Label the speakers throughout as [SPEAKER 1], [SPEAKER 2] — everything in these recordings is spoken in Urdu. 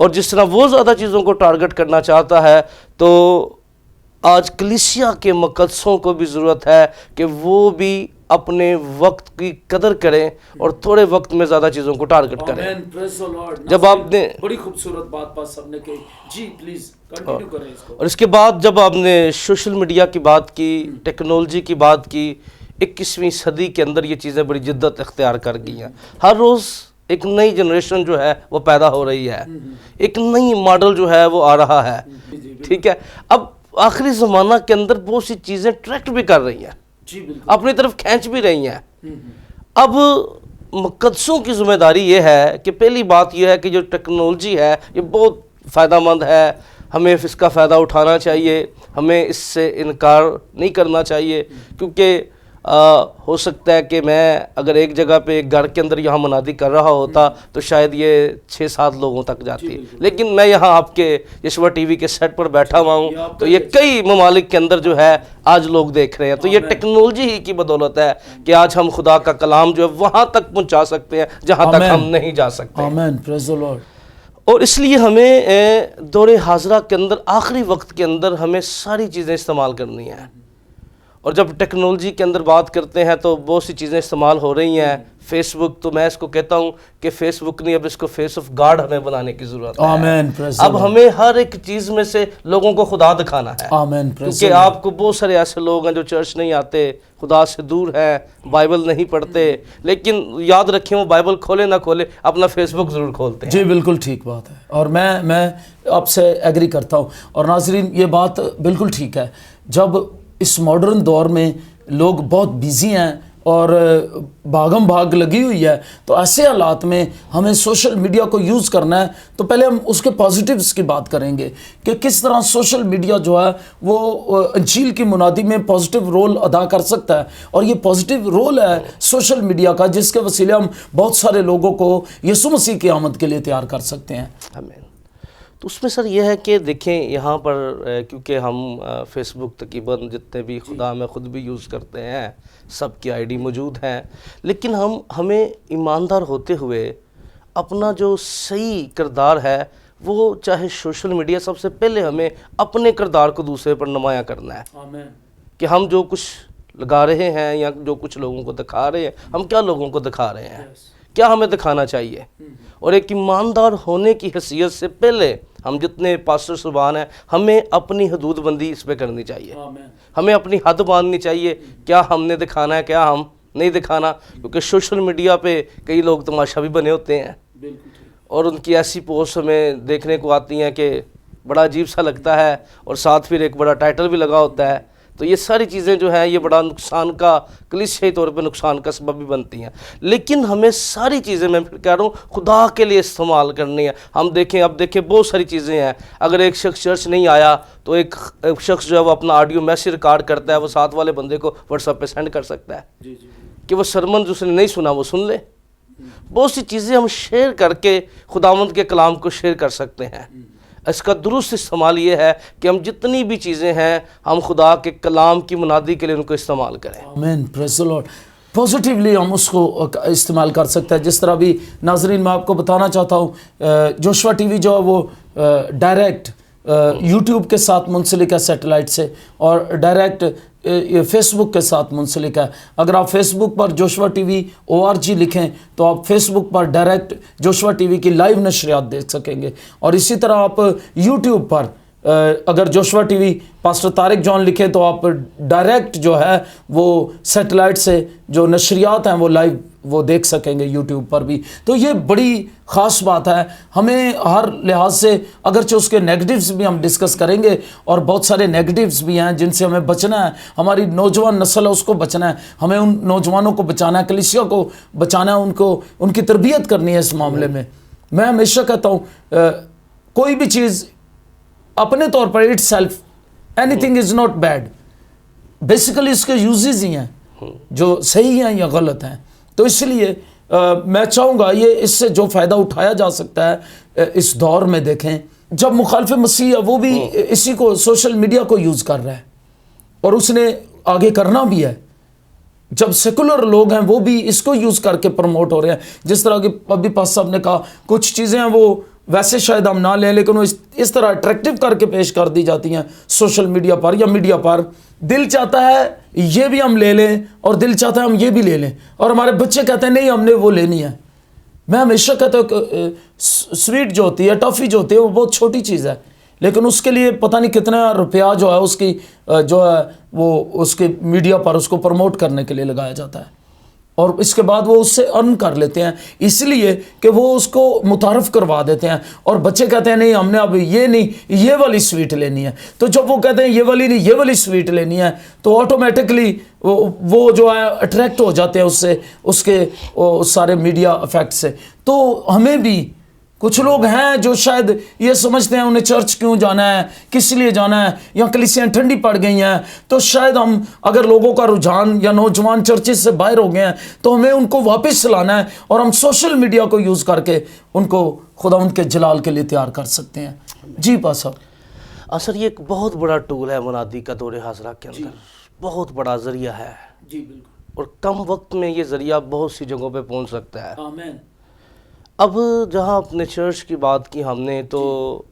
[SPEAKER 1] اور جس طرح وہ زیادہ چیزوں کو ٹارگٹ کرنا چاہتا ہے تو آج کلیسیا کے مقدسوں کو بھی ضرورت ہے کہ وہ بھی اپنے وقت کی قدر کریں اور تھوڑے وقت میں زیادہ چیزوں کو ٹارگٹ کریں. جب آپ نے
[SPEAKER 2] بڑی خوبصورت بات سب نے کہی. جی پلیز کنٹینیو کریں اس کو.
[SPEAKER 1] اور اس کے بعد جب آپ نے سوشل میڈیا کی بات کی, ٹیکنالوجی کی بات کی, 21ویں صدی کے اندر یہ چیزیں بڑی جدت اختیار کر گئی ہیں. ہر روز ایک نئی جنریشن جو ہے وہ پیدا ہو رہی ہے, ایک نئی ماڈل جو ہے وہ آ رہا ہے. ٹھیک ہے, اب آخری زمانہ کے اندر بہت سی چیزیں ٹریکٹ بھی کر رہی ہیں, اپنی طرف کھینچ بھی رہی ہیں. اب مقدسوں کی ذمہ داری یہ ہے کہ پہلی بات یہ ہے کہ جو ٹیکنالوجی ہے یہ بہت فائدہ مند ہے, ہمیں اس کا فائدہ اٹھانا چاہیے, ہمیں اس سے انکار نہیں کرنا چاہیے. کیونکہ ہو سکتا ہے کہ میں اگر ایک جگہ پہ ایک گھر کے اندر یہاں منادی کر رہا ہوتا تو شاید یہ 6-7 لوگوں تک جاتی, لیکن میں یہاں آپ کے یشوع ٹی وی کے سیٹ پر بیٹھا ہوا ہوں تو یہ کئی ممالک کے اندر جو ہے آج لوگ دیکھ رہے ہیں. تو یہ ٹیکنالوجی ہی کی بدولت ہے کہ آج ہم خدا کا کلام جو ہے وہاں تک پہنچا سکتے ہیں جہاں تک ہم نہیں جا سکتے.
[SPEAKER 2] آمین, پریز دی لارڈ.
[SPEAKER 1] اور اس لیے ہمیں دور حاضرہ کے اندر آخری وقت کے اندر ہمیں ساری چیزیں استعمال کرنی ہیں. اور جب ٹیکنالوجی کے اندر بات کرتے ہیں تو بہت سی چیزیں استعمال ہو رہی ہیں. فیس بک تو میں اس کو کہتا ہوں کہ فیس بک نہیں, اب اس کو فیس آف گاڈ ہمیں بنانے کی ضرورت ہے.
[SPEAKER 2] آمین,
[SPEAKER 1] اب ہمیں ہر ایک چیز میں سے لوگوں کو خدا دکھانا ہے.
[SPEAKER 2] آمین,
[SPEAKER 1] کیونکہ آپ کو بہت سارے ایسے لوگ ہیں جو چرچ نہیں آتے, خدا سے دور ہیں, بائبل نہیں پڑھتے, لیکن یاد رکھیں وہ بائبل کھولے نہ کھولے اپنا فیس بک ضرور کھولتے ہیں.
[SPEAKER 2] جی بالکل ٹھیک بات ہے, اور میں آپ سے ایگری کرتا ہوں. اور ناظرین یہ بات بالکل ٹھیک ہے. جب اس ماڈرن دور میں لوگ بہت بیزی ہیں اور بھاگم بھاگ لگی ہوئی ہے, تو ایسے حالات میں ہمیں سوشل میڈیا کو یوز کرنا ہے. تو پہلے ہم اس کے پازیٹیوز کی بات کریں گے کہ کس طرح سوشل میڈیا جو ہے وہ انجیل کی منادی میں پازیٹیو رول ادا کر سکتا ہے. اور یہ پازیٹیو رول ہے سوشل میڈیا کا, جس کے وسیلے ہم بہت سارے لوگوں کو یسوع مسیح کی آمد کے لیے تیار کر سکتے ہیں.
[SPEAKER 1] آمین. تو اس میں سر یہ ہے کہ دیکھیں یہاں پر کیونکہ ہم فیس بک تقریباً جتنے بھی خدا میں خود بھی یوز کرتے ہیں سب کی آئی ڈی موجود ہیں, لیکن ہمیں ایماندار ہوتے ہوئے اپنا جو صحیح کردار ہے وہ چاہے سوشل میڈیا, سب سے پہلے ہمیں اپنے کردار کو دوسرے پر نمایاں کرنا ہے.
[SPEAKER 2] آمین.
[SPEAKER 1] کہ ہم جو کچھ لگا رہے ہیں یا جو کچھ لوگوں کو دکھا رہے ہیں, ہم کیا لوگوں کو دکھا رہے ہیں, کیا ہمیں دکھانا چاہیے. اور ایک ایماندار ہونے کی حیثیت سے پہلے ہم جتنے پاسٹر صبحان ہیں ہمیں اپنی حدود بندی اس پہ کرنی چاہیے. ہمیں اپنی حد باندھنی چاہیے, کیا ہم نے دکھانا ہے, کیا ہم نہیں دکھانا. کیونکہ سوشل میڈیا پہ کئی لوگ تماشا بھی بنے ہوتے ہیں اور ان کی ایسی پوسٹ ہمیں دیکھنے کو آتی ہیں کہ بڑا عجیب سا لگتا ہے, اور ساتھ پھر ایک بڑا ٹائٹل بھی لگا ہوتا ہے. تو یہ ساری چیزیں جو ہیں یہ بڑا نقصان کا, کلیشے طور پہ نقصان کا سبب بھی بنتی ہیں. لیکن ہمیں ساری چیزیں, میں پھر کہہ رہا ہوں, خدا کے لیے استعمال کرنی ہے. ہم دیکھیں, اب دیکھیں بہت ساری چیزیں ہیں. اگر ایک شخص چرچ نہیں آیا تو ایک شخص جو ہے وہ اپنا آڈیو میسیج ریکارڈ کرتا ہے, وہ ساتھ والے بندے کو واٹس ایپ پہ سینڈ کر سکتا ہے کہ وہ سرمن جو اس نے نہیں سنا وہ سن لے. بہت سی چیزیں ہم شیئر کر کے خداوند کے کلام کو شیئر کر سکتے ہیں. اس کا درست استعمال یہ ہے کہ ہم جتنی بھی چیزیں ہیں ہم خدا کے کلام کی منادی کے لیے ان کو استعمال کریں.
[SPEAKER 2] آمین, پریز دی لارڈ. پازیٹیولی ہم اس کو استعمال کر سکتے ہیں. جس طرح بھی ناظرین میں آپ کو بتانا چاہتا ہوں, جوشوا ٹی وی جو ہے وہ ڈائریکٹ یوٹیوب کے ساتھ منسلک ہے سیٹلائٹ سے, اور ڈائریکٹ فیس بک کے ساتھ منسلک ہے. اگر آپ فیس بک پر جوشوا ٹی وی ORG لکھیں تو آپ فیس بک پر ڈائریکٹ جوشوا ٹی وی کی لائیو نشریات دیکھ سکیں گے. اور اسی طرح آپ یوٹیوب پر اگر Joshua TV pastor Tariq John لکھیں تو آپ ڈائریکٹ جو ہے وہ سیٹلائٹ سے جو نشریات ہیں وہ لائیو وہ دیکھ سکیں گے یوٹیوب پر بھی. تو یہ بڑی خاص بات ہے. ہمیں ہر لحاظ سے, اگرچہ اس کے نیگیٹیوز بھی ہم ڈسکس کریں گے, اور بہت سارے نیگیٹیوز بھی ہیں جن سے ہمیں بچنا ہے. ہماری نوجوان نسل ہے اس کو بچنا ہے, ہمیں ان نوجوانوں کو بچانا ہے, کلیسیا کو بچانا ہے, ان کی تربیت کرنی ہے اس معاملے میں. میں ہمیشہ کہتا ہوں کوئی بھی چیز اپنے طور پر itself anything is not bad, basically اس کے یوزز ہی ہیں جو صحیح ہیں یا غلط ہیں. تو اس لیے میں چاہوں گا یہ اس سے جو فائدہ اٹھایا جا سکتا ہے اس دور میں. دیکھیں جب مخالف مسیح ہے وہ بھی اسی کو, سوشل میڈیا کو یوز کر رہا ہے, اور اس نے آگے کرنا بھی ہے. جب سیکولر لوگ ہیں وہ بھی اس کو یوز کر کے پروموٹ ہو رہے ہیں. جس طرح کہ ابھی پاس صاحب نے کہا کچھ چیزیں ہیں وہ ویسے شاید ہم نہ لیں، لیکن وہ اس طرح اٹریکٹیو کر کے پیش کر دی جاتی ہیں سوشل میڈیا پر یا میڈیا پر. دل چاہتا ہے یہ بھی ہم لے لیں اور دل چاہتا ہے ہم یہ بھی لے لیں، اور ہمارے بچے کہتے ہیں نہیں ہم نے وہ لینی ہے. میں ہمیشہ کہتا ہوں کہ سویٹ جو ہوتی ہے، ٹافی جو ہوتی ہے، وہ بہت چھوٹی چیز ہے، لیکن اس کے لیے پتہ نہیں کتنا روپیہ جو ہے اس کی جو ہے وہ اس کے میڈیا پر اس کو پروموٹ کرنے کے لیے لگایا جاتا ہے، اور اس کے بعد وہ اس سے ارن کر لیتے ہیں اس لیے کہ وہ اس کو متعارف کروا دیتے ہیں. اور بچے کہتے ہیں نہیں ہم نے اب یہ نہیں یہ والی سویٹ لینی ہے. تو جب وہ کہتے ہیں یہ والی نہیں یہ والی سویٹ لینی ہے تو آٹومیٹکلی وہ جو ہے اٹریکٹ ہو جاتے ہیں اس سے، اس کے سارے میڈیا افیکٹ سے. تو ہمیں بھی کچھ لوگ ہیں جو شاید یہ سمجھتے ہیں انہیں چرچ کیوں جانا ہے، کس لیے جانا ہے، یا کلیسیاں ٹھنڈی پڑ گئی ہیں تو شاید ہم اگر لوگوں کا رجحان یا نوجوان چرچز سے باہر ہو گئے ہیں تو ہمیں ان کو واپس لانا ہے، اور ہم سوشل میڈیا کو یوز کر کے ان کو خداوند کے جلال کے لیے تیار کر سکتے ہیں. جی پاس صاحب.
[SPEAKER 1] سر یہ ایک بہت بڑا ٹول ہے منادی کا دور حاضرہ کے اندر، بہت بڑا ذریعہ ہے.
[SPEAKER 2] جی بالکل.
[SPEAKER 1] اور کم وقت میں یہ ذریعہ بہت سی جگہوں پہ پہنچ سکتا ہے.
[SPEAKER 2] آمین.
[SPEAKER 1] اب جہاں اپنے چرچ کی بات کی ہم نے، تو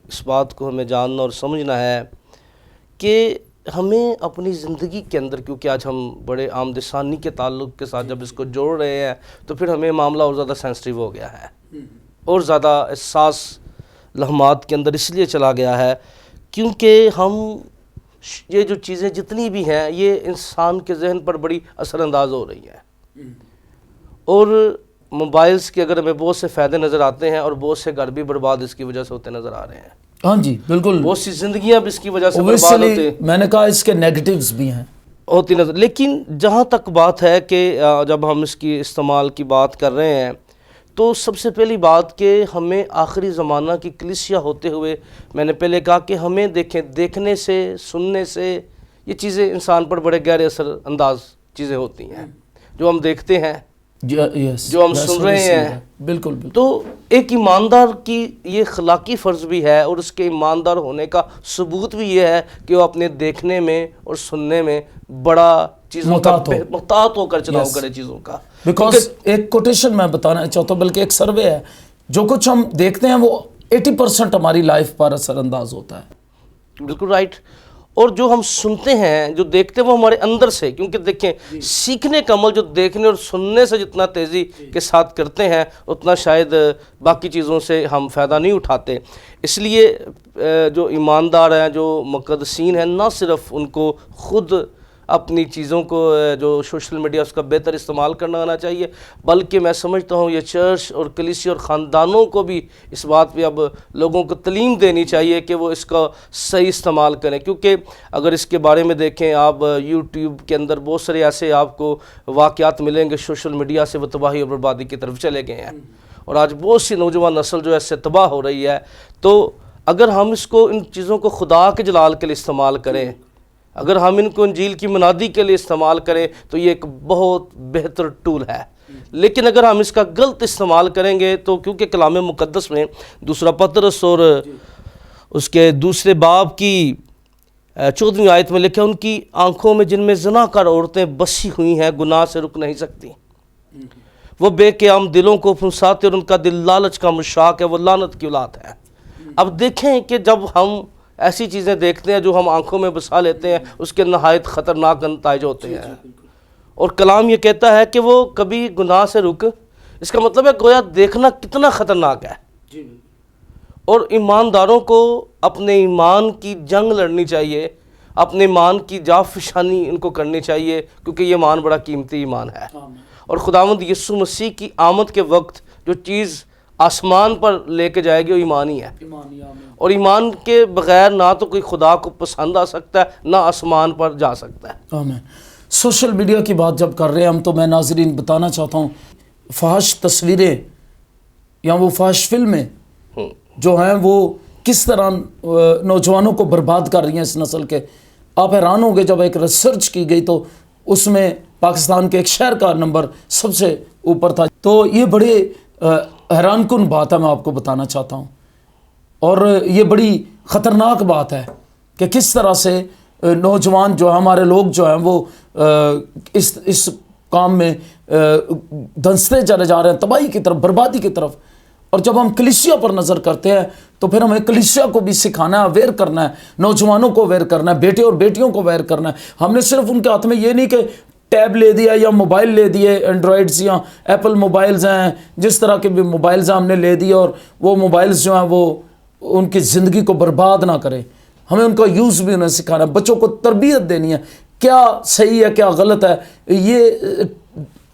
[SPEAKER 1] اس بات کو ہمیں جاننا اور سمجھنا ہے کہ ہمیں اپنی زندگی کے اندر، کیونکہ آج ہم بڑے آمد ثانی کے تعلق کے ساتھ جب اس کو جوڑ رہے ہیں تو پھر ہمیں معاملہ اور زیادہ سینسٹیو ہو گیا ہے، اور زیادہ حساس لمحات کے اندر اس لیے چلا گیا ہے کیونکہ ہم یہ جو چیزیں جتنی بھی ہیں یہ انسان کے ذہن پر بڑی اثر انداز ہو رہی ہیں. اور موبائلز کے اگر ہمیں بہت سے فائدے نظر آتے ہیں اور بہت سے گھر بھی برباد اس کی وجہ سے ہوتے نظر آ رہے ہیں.
[SPEAKER 2] ہاں جی بالکل.
[SPEAKER 1] بہت سی زندگیاں بھی اس کی وجہ سے برباد ہوتے ہیں.
[SPEAKER 2] میں نے کہا اس کے نیگیٹیوز بھی ہیں
[SPEAKER 1] ہوتی نظر. لیکن جہاں تک بات ہے کہ جب ہم اس کی استعمال کی بات کر رہے ہیں تو سب سے پہلی بات کہ ہمیں آخری زمانہ کی کلیسیا ہوتے ہوئے، میں نے پہلے کہا کہ ہمیں دیکھنے سے، سننے سے، یہ چیزیں انسان پر بڑے گہرے اثر انداز چیزیں ہوتی ہیں جو ہم دیکھتے ہیں، جو ہم سن رہے ہیں.
[SPEAKER 2] بالکل.
[SPEAKER 1] تو ایک ایماندار کی یہ اخلاقی فرض بھی ہے، اور اس کے ایماندار ہونے کا ثبوت بھی یہ ہے کہ وہ اپنے دیکھنے میں اور سننے میں بڑا چیزوں کا محتاط ہو کر چلاؤ کرے چیزوں کا.
[SPEAKER 2] بیکاز ایک کوٹیشن میں بتانا چاہتا ہوں، بلکہ ایک سروے ہے، جو کچھ ہم دیکھتے ہیں وہ 80% ہماری لائف پر اثر انداز ہوتا ہے.
[SPEAKER 1] بالکل رائٹ. اور جو ہم سنتے ہیں، جو دیکھتے ہیں، وہ ہمارے اندر سے، کیونکہ دیکھیں سیکھنے کا عمل جو دیکھنے اور سننے سے جتنا تیزی کے ساتھ کرتے ہیں اتنا شاید باقی چیزوں سے ہم فائدہ نہیں اٹھاتے. اس لیے جو ایماندار ہیں، جو مقدسین ہیں، نہ صرف ان کو خود اپنی چیزوں کو جو سوشل میڈیا اس کا بہتر استعمال کرنا آنا چاہیے، بلکہ میں سمجھتا ہوں یہ چرچ اور کلیسیا اور خاندانوں کو بھی اس بات پہ اب لوگوں کو تعلیم دینی چاہیے کہ وہ اس کا صحیح استعمال کریں. کیونکہ اگر اس کے بارے میں دیکھیں آپ یوٹیوب کے اندر بہت سارے ایسے آپ کو واقعات ملیں گے سوشل میڈیا سے وہ تباہی اور بربادی کی طرف چلے گئے ہیں، اور آج بہت سی نوجوان نسل جو ہے اس سے تباہ ہو رہی ہے. تو اگر ہم اس کو، ان چیزوں کو خدا کے جلال کے لیے استعمال کریں، اگر ہم ان کو انجیل کی منادی کے لیے استعمال کریں تو یہ ایک بہت بہتر ٹول ہے. لیکن اگر ہم اس کا غلط استعمال کریں گے تو، کیونکہ کلام مقدس میں دوسرا پطرس اور اس کے دوسرے باب کی 14ویں آیت میں لکھا، ان کی آنکھوں میں جن میں زنا کار عورتیں بسی ہوئی ہیں گناہ سے رک نہیں سکتی، وہ بے قیام دلوں کو پھنساتے اور ان کا دل لالچ کا مشاق ہے، وہ لعنت کی اولاد ہے. اب دیکھیں کہ جب ہم ایسی چیزیں دیکھتے ہیں جو ہم آنکھوں میں بسا لیتے ہیں، اس کے نہایت خطرناک نتائج ہوتے ہیں. اور کلام یہ کہتا ہے کہ وہ کبھی گناہ سے رک، اس کا مطلب ہے گویا دیکھنا کتنا خطرناک ہے. اور ایمانداروں کو اپنے ایمان کی جنگ لڑنی چاہیے، اپنے ایمان کی جافشانی ان کو کرنی چاہیے، کیونکہ یہ ایمان بڑا قیمتی ایمان ہے. اور خداوند یسوع مسیح کی آمد کے وقت جو چیز آسمان پر لے کے جائے گی وہ ایمان ہی ہے. اور ایمان کے بغیر نہ تو کوئی خدا کو پسند آ سکتا ہے، نہ آسمان پر جا سکتا ہے.
[SPEAKER 2] آمین. سوشل میڈیا کی بات جب کر رہے ہیں ہم، تو میں ناظرین بتانا چاہتا ہوں، فحش تصویریں یا وہ فحش فلمیں جو ہیں وہ کس طرح نوجوانوں کو برباد کر رہی ہیں اس نسل کے. آپ حیران ہوں گے جب ایک ریسرچ کی گئی تو اس میں پاکستان کے ایک شہر کا نمبر سب سے اوپر تھا. تو یہ بڑے حیران کن بات ہے، میں آپ کو بتانا چاہتا ہوں، اور یہ بڑی خطرناک بات ہے کہ کس طرح سے نوجوان جو ہمارے لوگ جو ہیں وہ اس کام میں دھنستے چلے جا رہے ہیں، تباہی کی طرف، بربادی کی طرف. اور جب ہم کلیسیا پر نظر کرتے ہیں تو پھر ہمیں کلیسیا کو بھی سکھانا ہے، اویئر کرنا ہے، نوجوانوں کو اویئر کرنا ہے، بیٹے اور بیٹیوں کو اویئر کرنا ہے۔ ہم نے صرف ان کے ہاتھ میں یہ نہیں کہ ٹیب لے دیا یا موبائل لے دیے، اینڈرائڈز یا ایپل موبائلز ہیں، جس طرح کے بھی موبائلز ہم نے لے دیے، اور وہ موبائلز جو ہیں وہ ان کی زندگی کو برباد نہ کریں۔ ہمیں ان کا یوز بھی انہیں سکھانا ہے، بچوں کو تربیت دینی ہے، کیا صحیح ہے کیا غلط ہے، یہ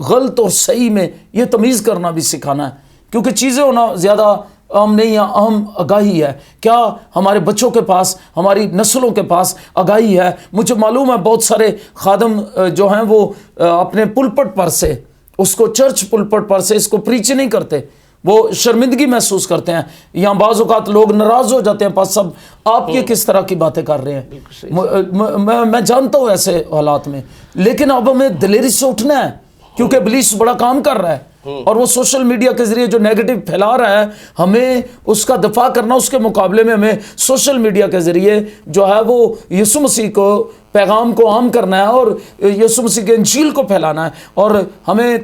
[SPEAKER 2] غلط اور صحیح میں یہ تمیز کرنا بھی سکھانا ہے، کیونکہ چیزیں ہونا زیادہ اہم نہیں ہے، اہم آگاہی ہے۔ کیا ہمارے بچوں کے پاس، ہماری نسلوں کے پاس آگاہی ہے؟ مجھے معلوم ہے بہت سارے خادم جو ہیں وہ اپنے پلپٹ پر سے، اس کو چرچ پلپٹ پر سے اس کو پریچ نہیں کرتے، وہ شرمندگی محسوس کرتے ہیں، یا بعض اوقات لوگ ناراض ہو جاتے ہیں، پاس سب آپ یہ کس طرح کی باتیں کر رہے ہیں۔ میں جانتا ہوں ایسے حالات میں، لیکن اب ہمیں دلیری سے اٹھنا ہے، کیونکہ ابلیس بڑا کام کر رہا ہے، اور وہ سوشل میڈیا کے ذریعے جو نیگیٹو پھیلا رہا ہے، ہمیں اس کا دفاع کرنا، اس کے مقابلے میں ہمیں سوشل میڈیا کے ذریعے جو ہے وہ یسوع مسیح کو پیغام کو عام کرنا ہے، اور یسوع مسیح کے انجیل کو پھیلانا ہے، اور ہمیں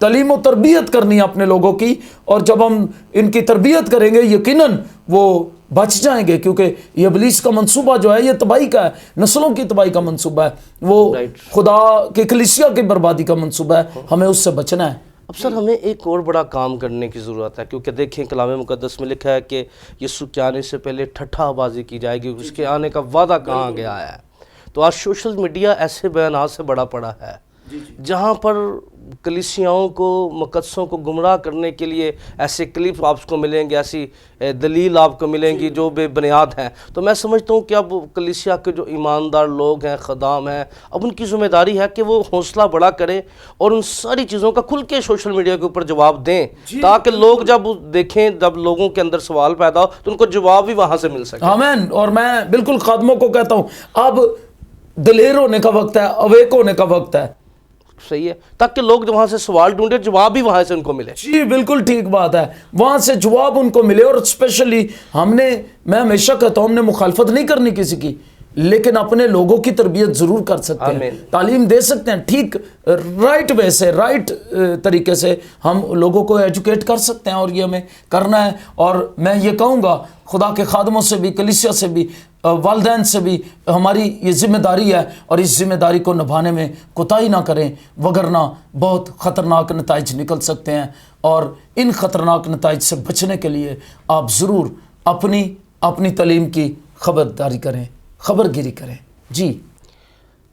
[SPEAKER 2] تعلیم و تربیت کرنی ہے اپنے لوگوں کی، اور جب ہم ان کی تربیت کریں گے یقیناً وہ بچ جائیں گے، کیونکہ یہ ابلیس کا منصوبہ جو ہے یہ تباہی کا ہے، نسلوں کی تباہی کا منصوبہ ہے، وہ خدا کی کلیسیا کی بربادی کا منصوبہ ہے، ہمیں اس سے بچنا ہے۔
[SPEAKER 1] اب سر ہمیں ایک اور بڑا کام کرنے کی ضرورت ہے، کیونکہ دیکھیں کلام مقدس میں لکھا ہے کہ یسوع کے آنے سے پہلے ٹھٹھا بازی کی جائے گی، اس کے آنے کا وعدہ کہاں گیا ہے۔ تو آج سوشل میڈیا ایسے بیانات سے بڑا پڑا ہے جہاں پر کلیسیاؤں کو، مقدسوں کو گمراہ کرنے کے لیے ایسے کلپ آپ کو ملیں گے، ایسی دلیل آپ کو ملیں گی جو بے بنیاد ہیں۔ تو میں سمجھتا ہوں کہ اب کلیسیا کے جو ایماندار لوگ ہیں، خدام ہیں، اب ان کی ذمہ داری ہے کہ وہ حوصلہ بڑا کریں اور ان ساری چیزوں کا کھل کے سوشل میڈیا کے اوپر جواب دیں، تاکہ لوگ جب دیکھیں، جب لوگوں کے اندر سوال پیدا ہو تو ان کو جواب بھی وہاں سے مل سکے۔
[SPEAKER 2] آمین۔ اور میں بالکل خادموں کو کہتا ہوں اب دلیر ہونے کا وقت ہے، اویک ہونے کا وقت ہے۔
[SPEAKER 1] صحیح ہے، تاکہ لوگ وہاں سے سوال ڈھونڈے، جواب بھی وہاں سے ان کو ملے۔
[SPEAKER 2] جی بالکل ٹھیک بات ہے، وہاں سے جواب ان کو ملے۔ اور اسپیشلی میں ہمیشہ کہتا ہوں ہم نے مخالفت نہیں کرنی کسی کی، لیکن اپنے لوگوں کی تربیت ضرور کر سکتے ہیں، تعلیم دے سکتے ہیں، ٹھیک رائٹ وے سے، رائٹ طریقے سے ہم لوگوں کو ایجوکیٹ کر سکتے ہیں، اور یہ ہمیں کرنا ہے۔ اور میں یہ کہوں گا خدا کے خادموں سے بھی، کلیسیا سے بھی، والدین سے بھی ہماری یہ ذمہ داری ہے، اور اس ذمہ داری کو نبھانے میں کوتاہی نہ کریں، وگرنہ بہت خطرناک نتائج نکل سکتے ہیں۔ اور ان خطرناک نتائج سے بچنے کے لیے آپ ضرور اپنی تعلیم کی خبرداری کریں، خبر گیری کریں۔ جی،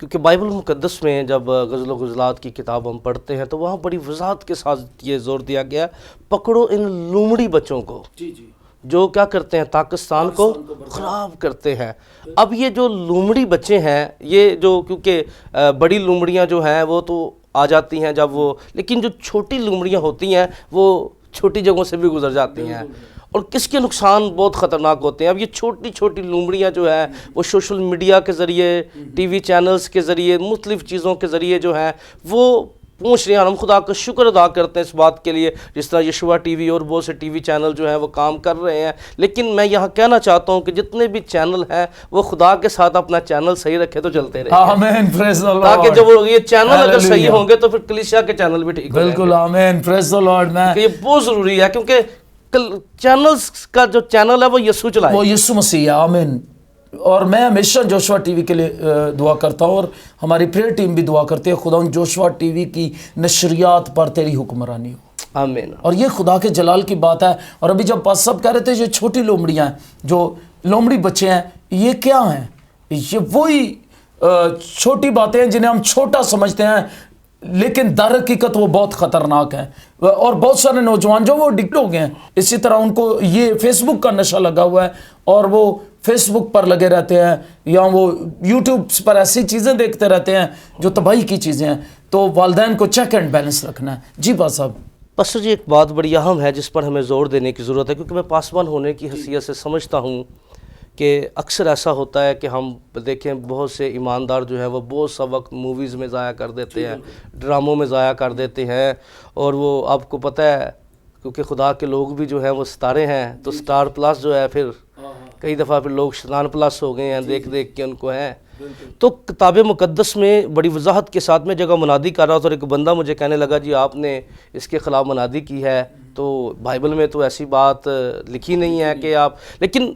[SPEAKER 1] کیونکہ بائبل مقدس میں جب غزل و غزلات کی کتاب ہم پڑھتے ہیں تو وہاں بڑی وضاحت کے ساتھ یہ زور دیا گیا، پکڑو ان لومڑی بچوں کو جو کیا کرتے ہیں، پاکستان کو خراب کرتے ہیں۔ اب یہ جو لومڑی بچے ہیں، یہ جو کیونکہ بڑی لومڑیاں جو ہیں وہ تو آ جاتی ہیں جب وہ، لیکن جو چھوٹی لومڑیاں ہوتی ہیں وہ چھوٹی جگہوں سے بھی گزر جاتی ہیں، اور کس کے نقصان بہت خطرناک ہوتے ہیں۔ اب یہ چھوٹی چھوٹی لومڑیاں جو ہیں وہ سوشل میڈیا کے ذریعے، ٹی وی چینلز کے ذریعے، مختلف چیزوں کے ذریعے جو ہیں وہ پہنچ رہے ہیں۔ ہم خدا کا شکر ادا کرتے ہیں اس بات کے لیے، جس طرح یشوع ٹی وی اور بہت سے ٹی وی چینل جو ہیں وہ کام کر رہے ہیں۔ لیکن میں یہاں کہنا چاہتا ہوں کہ جتنے بھی چینل ہیں وہ خدا کے ساتھ اپنا چینل صحیح رکھے تو چلتے رہے،
[SPEAKER 2] آمین، پریز دی لارڈ،
[SPEAKER 1] تاکہ جب یہ چینل اگر صحیح ہوں گے تو پھر کلیسیا کے چینل بھی ٹھیک ہو جائیں گے۔
[SPEAKER 2] بالکل، آمین، پریز دی لارڈ۔
[SPEAKER 1] یہ بہت ضروری ہے، کیونکہ چینلز کا جو چینل ہے وہ یسوع چلائے،
[SPEAKER 2] وہ یسوع مسیح ہے۔ آمین۔ اور میں ہمیشہ جوشوا ٹی وی کے لیے دعا کرتا ہوں، اور ہماری پریئر ٹیم بھی دعا کرتی ہے، خدا جوشوا ٹی وی کی نشریات پر تیری حکمرانی ہو۔
[SPEAKER 1] آمین۔
[SPEAKER 2] اور یہ خدا کے جلال کی بات ہے۔ اور ابھی جب پاس صاحب کہہ رہے تھے یہ چھوٹی لومڑیاں ہیں، جو لومڑی بچے ہیں، یہ کیا ہیں؟ یہ وہی چھوٹی باتیں ہیں جنہیں ہم چھوٹا سمجھتے ہیں، لیکن در حقیقت وہ بہت خطرناک ہیں۔ اور بہت سارے نوجوان جو وہ ایڈکٹ ہو گئے ہیں، اسی طرح ان کو یہ فیس بک کا نشہ لگا ہوا ہے، اور وہ فیس بک پر لگے رہتے ہیں، یا وہ یوٹیوب پر ایسی چیزیں دیکھتے رہتے ہیں جو تباہی کی چیزیں ہیں۔ تو والدین کو چیک اینڈ بیلنس رکھنا ہے۔ جی پاس صاحب۔
[SPEAKER 1] پاسٹر جی، ایک بات بڑی اہم ہے جس پر ہمیں زور دینے کی ضرورت ہے، کیونکہ میں پاسبان ہونے کی حیثیت سے سمجھتا ہوں کہ اکثر ایسا ہوتا ہے کہ ہم دیکھیں بہت سے ایماندار جو ہیں وہ بہت سا وقت موویز میں ضائع کر دیتے ہیں، ڈراموں میں ضائع کر دیتے ہیں، اور وہ آپ کو پتہ ہے کیونکہ خدا کے لوگ بھی جو ہیں وہ ستارے ہیں، تو سٹار پلس جو ہے پھر کئی دفعہ پھر لوگ شیطان پلس ہو گئے ہیں دیکھ دیکھ کے ان کو ہیں۔ تو کتاب مقدس میں بڑی وضاحت کے ساتھ میں جگہ منادی کر رہا تھا، اور ایک بندہ مجھے کہنے لگا جی آپ نے اس کے خلاف منادی کی ہے، تو بائبل میں تو ایسی بات لکھی نہیں ہے کہ آپ، لیکن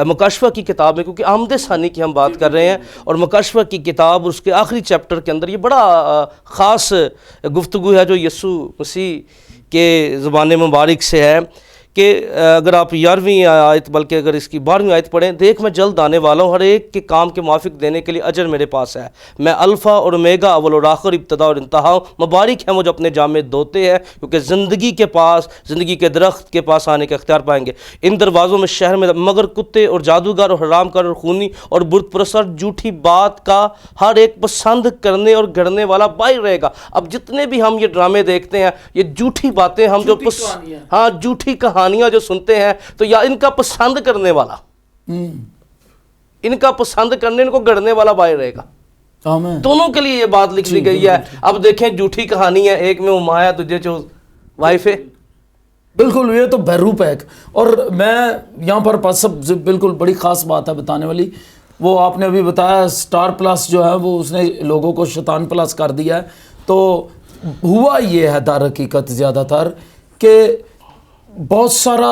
[SPEAKER 1] مکاشفہ کی کتاب میں، کیونکہ آمد ثانی کی ہم بات کر رہے ہیں، اور مکاشفہ کی کتاب اور اس کے آخری چیپٹر کے اندر یہ بڑا خاص گفتگو ہے جو یسوع مسیح کے زبان مبارک سے ہے کہ اگر آپ 11ویں آیت، بلکہ اگر اس کی 12ویں آیت پڑھیں، دیکھ میں جلد آنے والا ہوں، ہر ایک کے کام کے موافق دینے کے لیے اجر میرے پاس ہے، میں الفا اور اومیگا، اول اور آخر، ابتدا اور انتہا ہوں، مبارک ہیں وہ جو اپنے جامے دھوتے ہیں، کیونکہ زندگی کے درخت کے پاس آنے کا اختیار پائیں گے۔ ان دروازوں میں شہر میں مگر کتے اور جادوگر اور حرام کار اور خونی اور بت پرست اور جھوٹی بات کا ہر ایک پسند کرنے اور گھڑنے والا باہر رہے گا۔ اب جتنے بھی ہم یہ ڈرامے دیکھتے ہیں، یہ جھوٹی باتیں ہم جو جھوٹی کہانیاں جو سنتے ہیں، تو یا ان کا پسند کرنے والا، ان کا پسند کرنے، ان کو گڑنے والا باہر رہے گا۔
[SPEAKER 2] آمین۔
[SPEAKER 1] دونوں کے لیے یہ بات لکھی گئی ہے۔ اب دیکھیں جھوٹی کہانی ہے، ایک میں امایا تجھے جو وائف ہے،
[SPEAKER 2] بالکل یہ تو بہروپ ہے۔ اور میں یہاں پر سب بالکل بڑی خاص بات ہے بتانے والی، وہ آپ نے ابھی بتایا سٹار پلس جو ہے وہ اس نے لوگوں کو شیطان پلس کر دیا ہے۔ تو ہوا یہ ہے در حقیقت زیادہ تر کہ بہت سارا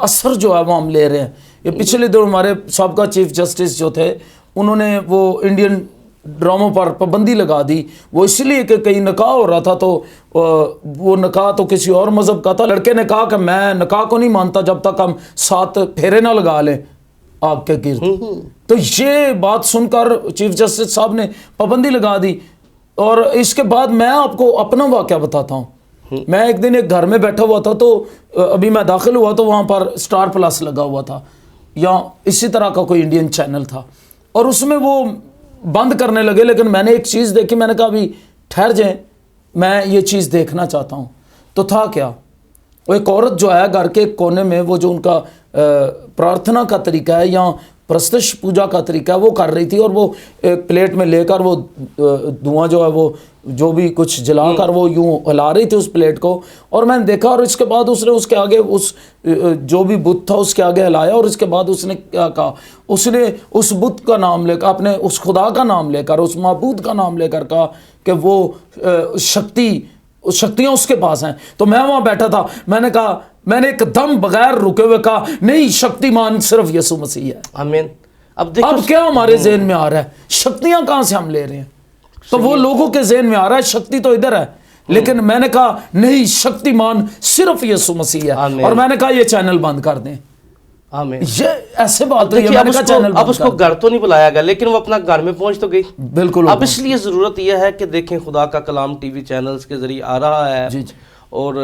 [SPEAKER 2] اثر جو ہے وہ ہم لے رہے ہیں۔ یہ پچھلے دور ہمارے سابقہ چیف جسٹس جو تھے، انہوں نے وہ انڈین ڈراموں پر پابندی لگا دی، وہ اس لیے کہ کہیں نکاح ہو رہا تھا تو وہ نکاح تو کسی اور مذہب کا تھا، لڑکے نے کہا کہ میں نکاح کو نہیں مانتا جب تک ہم 7 پھیرے نہ لگا لیں آگ کے گرد۔ تو یہ بات سن کر چیف جسٹس صاحب نے پابندی لگا دی۔ اور اس کے بعد میں آپ کو اپنا واقعہ بتاتا ہوں۔ میں ایک دن ایک گھر میں بیٹھا ہوا تھا، تو ابھی میں داخل ہوا تو وہاں پر سٹار پلس لگا ہوا تھا یا اسی طرح کا کوئی انڈین چینل تھا، اور اس میں وہ بند کرنے لگے، لیکن میں نے ایک چیز دیکھی، میں نے کہا ابھی ٹھہر جائیں، میں یہ چیز دیکھنا چاہتا ہوں۔ تو تھا کیا، وہ ایک عورت جو ہے گھر کے کونے میں، وہ جو ان کا پرارتھنا کا طریقہ ہے یا پرستش پوجا کا طریقہ ہے وہ کر رہی تھی، اور وہ ایک پلیٹ میں لے کر وہ دھواں جو ہے وہ جو بھی کچھ جلا کر وہ یوں ہلا رہی تھی اس پلیٹ کو، اور میں نے دیکھا، اور اس کے بعد اس نے اس کے آگے اس جو بھی بت تھا اس کے آگے ہلایا، اور اس کے بعد اس نے کیا کہا، اس نے اس بت کا نام لے کر، اپنے اس خدا کا نام لے کر، اس معبود کا نام لے کر کہا کہ وہ شکتیاں اس کے پاس ہیں۔ تو میں وہاں بیٹھا تھا، میں نے کہا، میں نے ایک دم بغیر رکے ہوئے کہا نہیں، شکتی مان صرف یسوع مسیح ہے۔
[SPEAKER 1] آمین۔ اب
[SPEAKER 2] کیا ہمارے ذہن میں آ رہا ہے، شکتیاں کہاں سے ہم لے رہے ہیں؟ تو وہ لوگوں کے ذہن میں آ رہا ہے شکتی تو ادھر ہے، لیکن میں نے کہا نہیں، شکتی مان صرف یسوع مسیح ہے، اور میں نے کہا یہ چینل بند کر دیں۔
[SPEAKER 1] آمین۔
[SPEAKER 2] یہ ایسے بات ہوئی ہے،
[SPEAKER 1] اب اس کو گھر تو نہیں بلایا گیا، لیکن وہ اپنا گھر میں پہنچ تو گئی۔
[SPEAKER 2] بالکل۔
[SPEAKER 1] اب اس لیے ضرورت یہ ہے کہ دیکھیں خدا کا کلام ٹی وی چینلز کے ذریعے آ رہا ہے، اور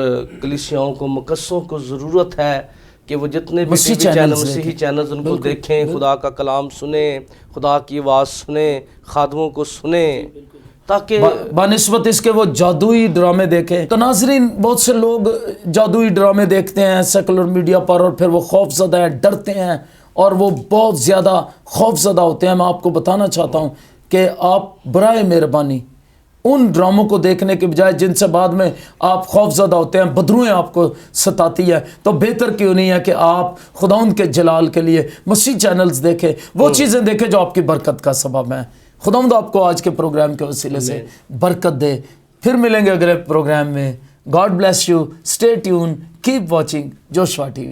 [SPEAKER 1] کلیسیاؤں کو، مقدسوں کو ضرورت ہے کہ وہ جتنے بھی مسیحی چینلز ان کو دیکھیں، خدا کا کلام سنیں، خدا کی آواز سنیں، خادموں کو سنیں، تاکہ
[SPEAKER 2] بنسبت اس کے وہ جادوئی ڈرامے دیکھیں۔ تو ناظرین، بہت سے لوگ جادوئی ڈرامے دیکھتے ہیں سیکولر میڈیا پر، اور پھر وہ خوف زدہ ہیں، ڈرتے ہیں، اور وہ بہت زیادہ خوف زدہ ہوتے ہیں۔ میں آپ کو بتانا چاہتا ہوں کہ آپ برائے مہربانی ان ڈراموں کو دیکھنے کے بجائے جن سے بعد میں آپ خوف زدہ ہوتے ہیں، بدروئیں آپ کو ستاتی ہے، تو بہتر کیوں نہیں ہے کہ آپ خداوند کے جلال کے لیے مسیح چینلز دیکھیں، وہ چیزیں دیکھیں جو آپ کی برکت کا سبب ہیں۔ خداوند آپ کو آج کے پروگرام کے وسیلے سے برکت دے۔ پھر ملیں گے اگلے پروگرام میں۔ God bless you, stay tune, keep watching Joshua T V.